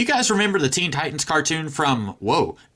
You guys remember the Teen Titans cartoon from,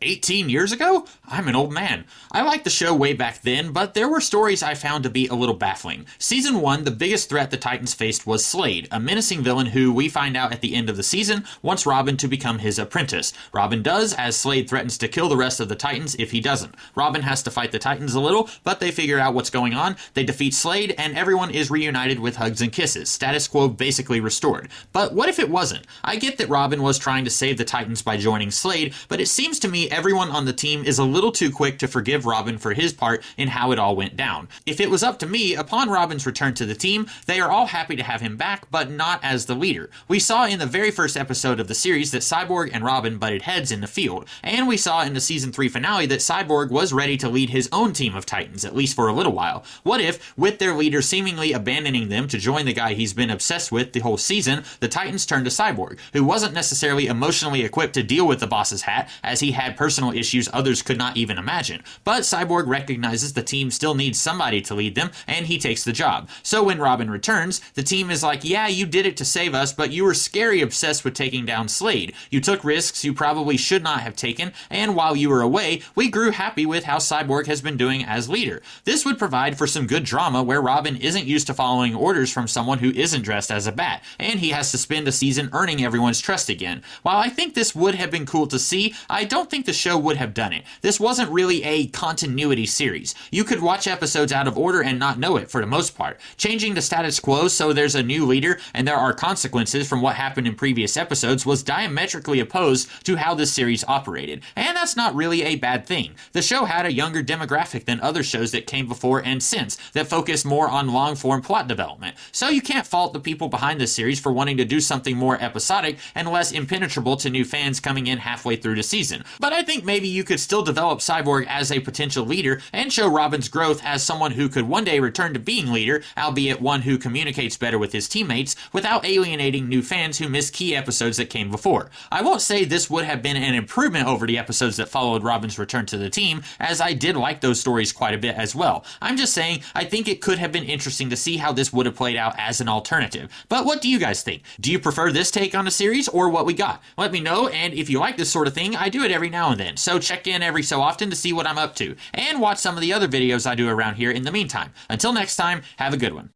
18 years ago? I'm an old man. I liked the show way back then, but there were stories I found to be a little baffling. Season 1, the biggest threat the Titans faced was Slade, a menacing villain who, we find out at the end of the season, wants Robin to become his apprentice. Robin does, as Slade threatens to kill the rest of the Titans if he doesn't. Robin has to fight the Titans a little, but they figure out what's going on, they defeat Slade, and everyone is reunited with hugs and kisses. Status quo basically restored. But what if it wasn't? I get that Robin was trying to save the Titans by joining Slade, but it seems to me everyone on the team is a little too quick to forgive Robin for his part in how it all went down. If it was up to me, upon Robin's return to the team, they are all happy to have him back, but not as the leader. We saw in the very first episode of the series that Cyborg and Robin butted heads in the field, and we saw in the season 3 finale that Cyborg was ready to lead his own team of Titans, at least for a little while. What if, with their leader seemingly abandoning them to join the guy he's been obsessed with the whole season, the Titans turned to Cyborg, who wasn't necessarily emotionally equipped to deal with the boss's hat, as he had personal issues others could not even imagine. But Cyborg recognizes the team still needs somebody to lead them, and he takes the job. So when Robin returns, the team is like, yeah, you did it to save us, but you were scary obsessed with taking down Slade. You took risks you probably should not have taken, and while you were away, we grew happy with how Cyborg has been doing as leader. This would provide for some good drama where Robin isn't used to following orders from someone who isn't dressed as a bat, and he has to spend a season earning everyone's trust again. While I think this would have been cool to see, I don't think the show would have done it. This wasn't really a continuity series. You could watch episodes out of order and not know it for the most part. Changing the status quo so there's a new leader and there are consequences from what happened in previous episodes was diametrically opposed to how this series operated. And that's not really a bad thing. The show had a younger demographic than other shows that came before and since that focused more on long-form plot development. So you can't fault the people behind this series for wanting to do something more episodic and less impenetrable to new fans coming in halfway through the season. But I think maybe you could still develop Cyborg as a potential leader and show Robin's growth as someone who could one day return to being leader, albeit one who communicates better with his teammates, without alienating new fans who missed key episodes that came before. I won't say this would have been an improvement over the episodes that followed Robin's return to the team, as I did like those stories quite a bit as well. I'm just saying, I think it could have been interesting to see how this would have played out as an alternative. But what do you guys think? Do you prefer this take on the series or what we got? Let me know, and if you like this sort of thing, I do it every now and then, so check in every so often to see what I'm up to, and watch some of the other videos I do around here in the meantime. Until next time, have a good one.